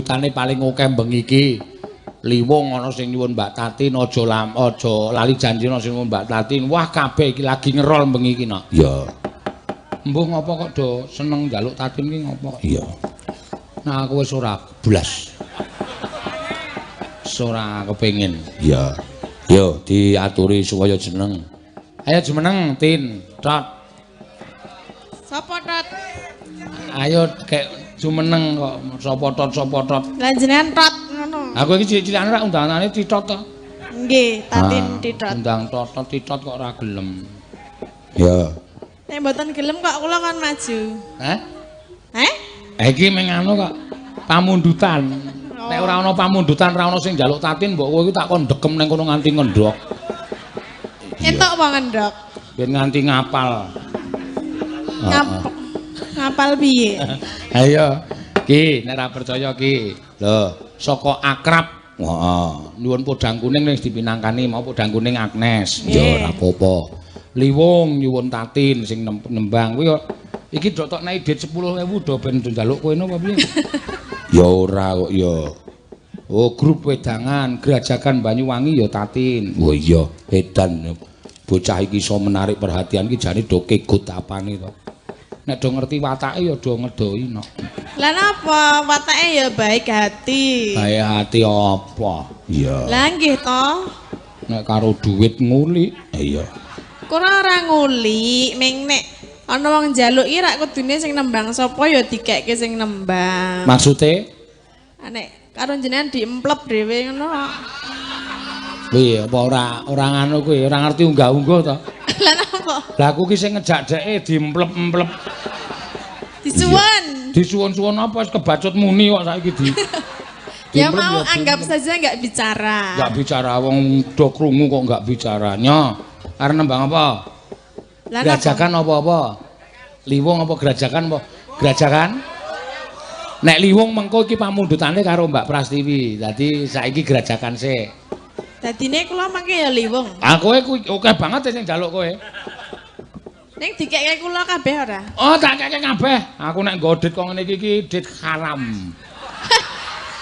Tane paling akeh bengi iki. Liwong ana sing nyuwun Mbak Tatin aja lali janjine sing nyuwun Mbak Tatin. Wah kabeh iki lagi ngerol bengi iki nok. Iya. Mbuh ngopo kok do seneng njaluk Tatin iki ngopo? Iya. Nah aku wis ora blas. Ora kepengin. Iya. Yo diaturi supaya jeneng. Ayo jumeneng Tin, Tot. Sapa Tot? Ayo kek jumeneng kok sapa Tot. Lah jenengan Tot ngono. Aku iki cilik-cilikane rak undangane Titot to. Nggih, Tatin Titot. Undang Tot Titot kok ora gelem. Ya. Nek mboten gelem kok kula kan maju. Hah? Heh? Iki mengano kok pamundutan. Nek ora ana pamundutan, ora ana sing njaluk Tatin, mbok kowe iki tak kon dekem ning kono nganti ngendhok. Entuk apa ngendhok? Ben nganti ngapal. Ngapal piye? Ayo, Ki, nek ora percaya Ki. Lho, saka akrab. Heeh. Nyuwun podang kuning wis dipinangkani mau podang kuning Agnes. Ya ora apa-apa. Liwong nyuwun Tatin sing nembang kuwi iki do tok naik duit 10.000 do ben njaluk kowe napa piye? Ya ora kok ya. Oh, grup wedangan Gerajakan Banyuwangi ya Tatin. Oh iya, edan. Bocah iki iso menarik perhatian iki jane do kegut apane to. Nek do ngerti watake ya do ngedoi no. Lah napa watake ya baik hati. Baik hati apa? Iya. Lah nggih to. Nek karo duit nguli. Iya. Kurang ora nguli, ming nek ana wong njaluk iki rak kudune sing nembang sapa ya dikekke sing nembang. Maksude? Nek karo jenengan diemplep dhewe ngono. Piye apa ora ngono kuwi, ora ngerti unggah-ungguh to? Lah napa? Lah aku ki sing ngejak dheke diemplep-emplep. Disuwun. Disuwun-suwun apa wis kebacut muni kok saiki di. Ya mau anggap saja enggak bicara. Enggak bicara wong do krungu kok enggak bicara. Nyo, arep nembang apa? Gerajakan apa-apa? Liwong apa gerajakan apa? Gerajakan? Nek Liwong mengko iki pamundhutane karo Mbak Prastiwi. Dadi saiki gerajakan sik. Dadine kula mangke ya Liwong. Ah kowe kuwi akeh banget sing njaluk kowe. Ning dikekke kula kabeh ora? Oh, tak keke kabeh. Aku nek nggo dit kok ngene iki dit haram.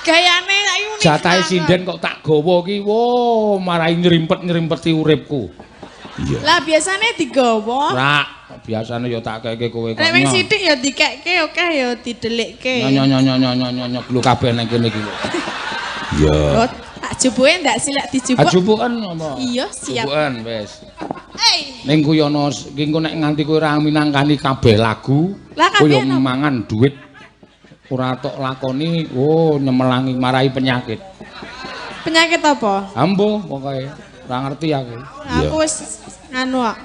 Gayane saiki unik. Jatahe sinden kok tak gawa iki, wo, marai nyrimpet-nyrimpeti uripku. Iya. Lah biasane digawa. Ora, biasane ya tak keke kowe kok. Nek wing sithik ya dikekke oke ya didelikke. Nyo glu kabeh nang kene iki. Iya. Oh, tak jupuke ndak silek dijupuk. Ajupuken apa? Iya, siap. Ajupuken wis. Hey. Ning guyono iki engko nek nganti kowe ora minangkani kabeh lagu, Lah kowe kabeh ya mangan duit. Ora tok lakoni, oh nyemelangi marai penyakit. Penyakit apa? Ambo pokoke ora ngerti aku. Aku wis anu kok.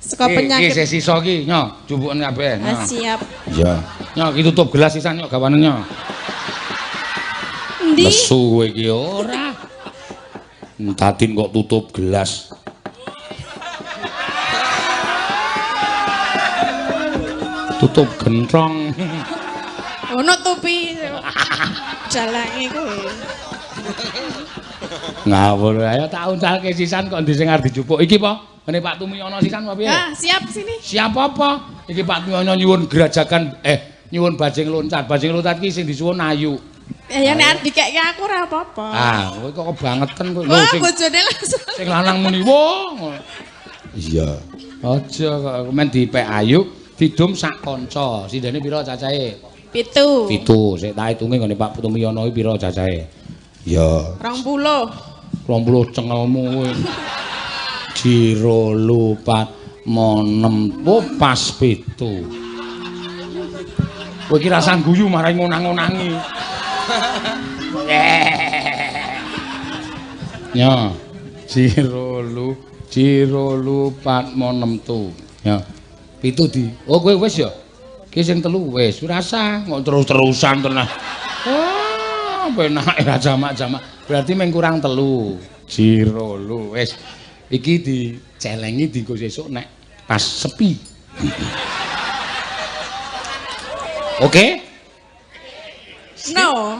Saka penyakit. Iki sisa iki, nyo, jupuken kabeh. Ah, siap. Iya. Nyo, iki tutup gelas sisan nyo gawane nyo. Endi? Nesu kowe iki ora. Tatin kok tutup gelas. Tutup gentrong. Ono tupi. Jalange kowe. Ngawur ayo tak uncalke sisan kok ndi sing arep dijupuk iki po? Ngene Pak Tumiyono sisan apa piye? Ah, siap sini. Siap apa? Iki Pak Tumiyono nyuwun gerajakan nyuwun bajing loncat. Bajing loncat iki sing disuwun ayu. Ya nek arep dikekke aku ora apa-apa. Ah, kowe kok kebangetan kowe. Wah, bojone langsung. Sing lanang muni wong. Iya. Aja kok men dipek ayu, didum sak kanca. Sindene pira cacahe? 7. 7. Sik tak hitunge ngene Pak Tumiyono iki pira cacahe? Ya. 20. 20 cengelmu kowe. Jiro lupat monem pas 7. Kowe iki rasa guyu marai ngonang-ngonangi. Ya. Jiro lupat monem tu. Ya. 7 di. Oh kowe wis ya? Ki sing 3 wis rasa kok terus-terusan tenan. Oh, penak ra jamak-jamak. Berarti mung kurang 3. Jiro lu wis. Iki dicelengi dienggo sesuk nek pas sepi. Oke? No.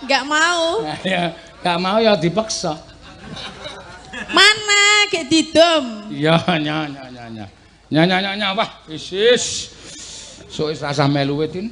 Enggak mau. Ya, enggak mau ya dipaksa. Mana gek didom? Iya, nya. Nya, wah, wis. Sok wis rasa melu Tin.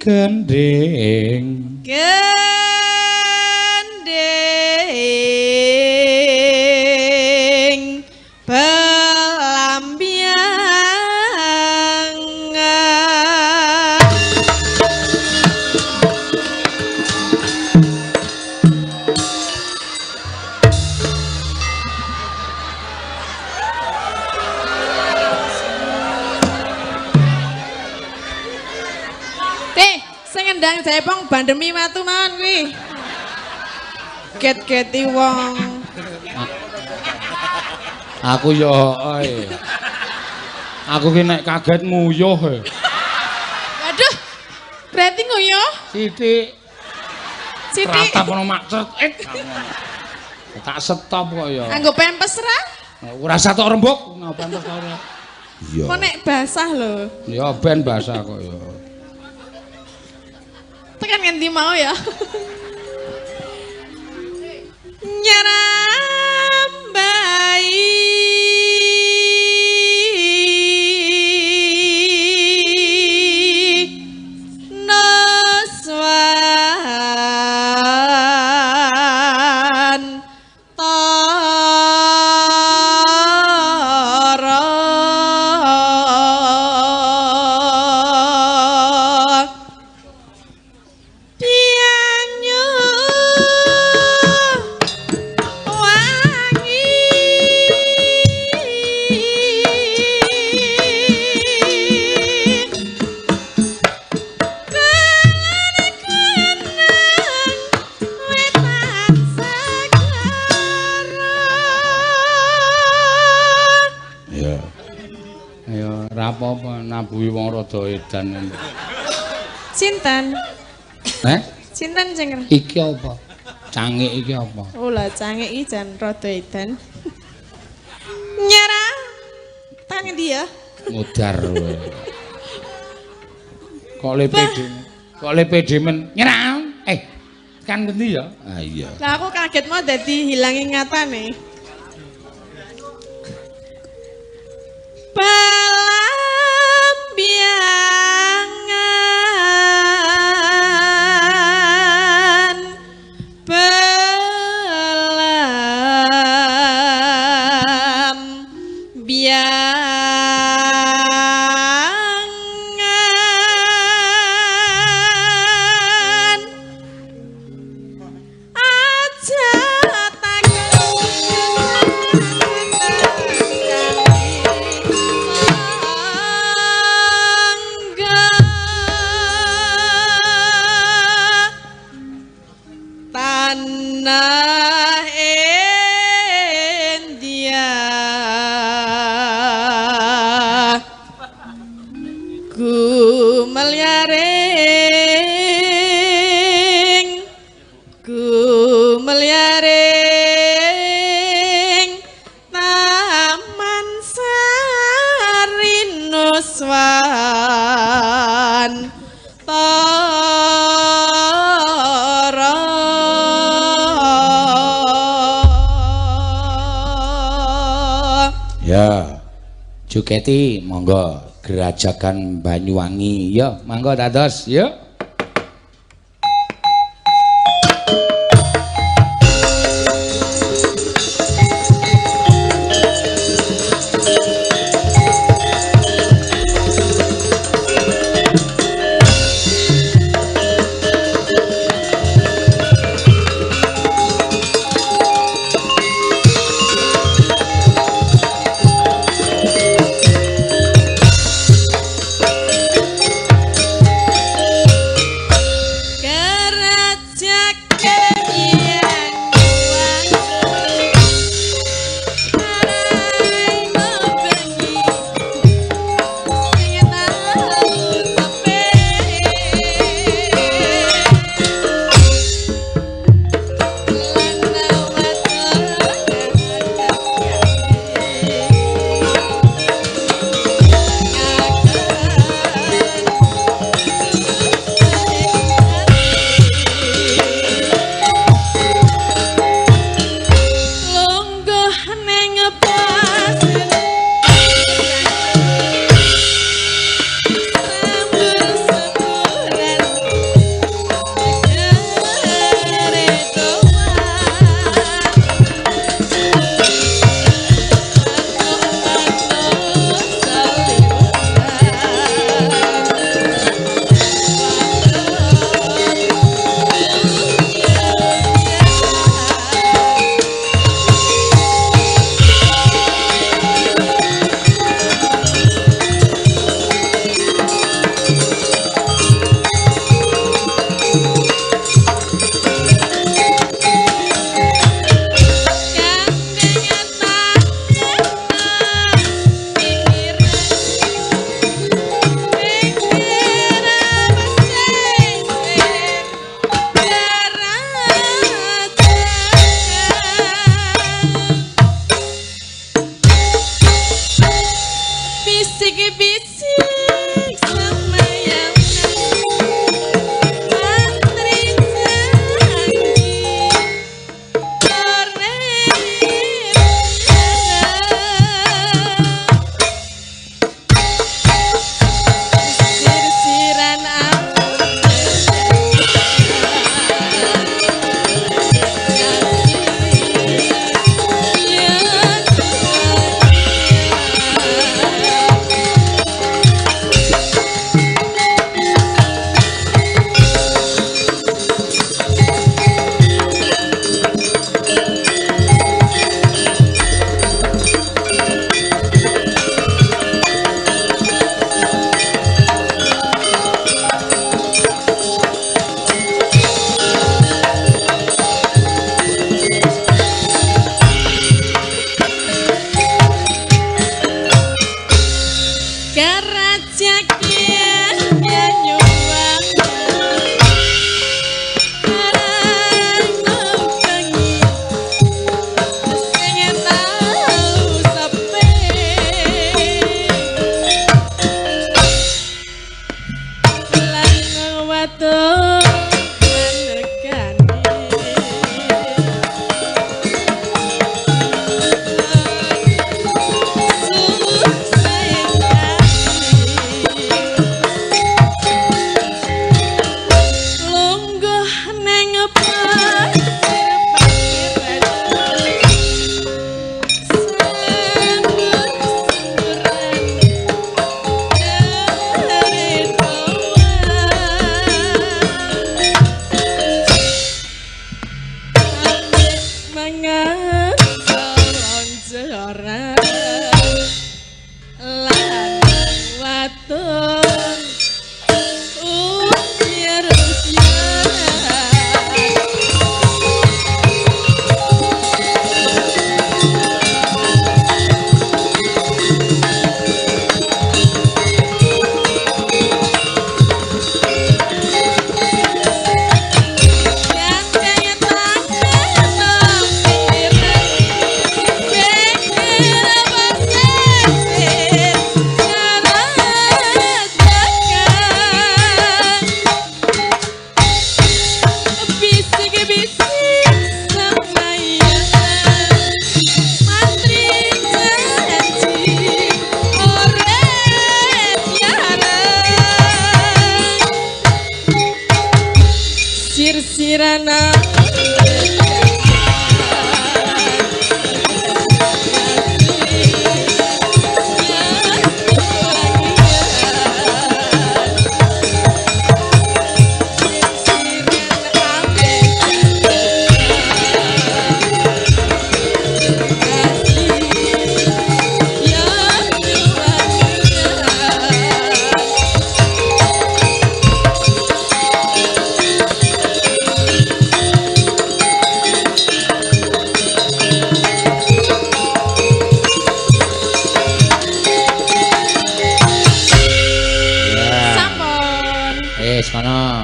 Gending gending Ngendang Jepang bandemi watu mawon kuwi. Get-geti wong. Aku yo ae. Aku ki nek kaget nguyuh e. Waduh. Berarti nguyuh? Sithik. Sithik. Ratap ono macet. Tak stop kok ya. Anggo pempes ra? Ora usah tok rembug, ngapa pempes ora. Iya. Kok nek basah lho. Ya ben basah kok ya. Tekan ngendi mau ya? Nyarambai noswan tara apa nabuhi wong rada edan. Sinten? Sinten sing iki apa? Cangik iki apa? Oh lah cangik iki jan rada edan. Nyara. Tang endi ya? Mudar kowe. Kok le pede men. Nyerah. Kan ngendi ya? Ah iya. Lah aku kaget mau dadi hilang ingatane. Juketi monggo Gerajakan Banyuwangi ya monggo dados ya. bisik semayang mantri janji sir-siran sir-sirana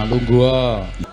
Lungguh.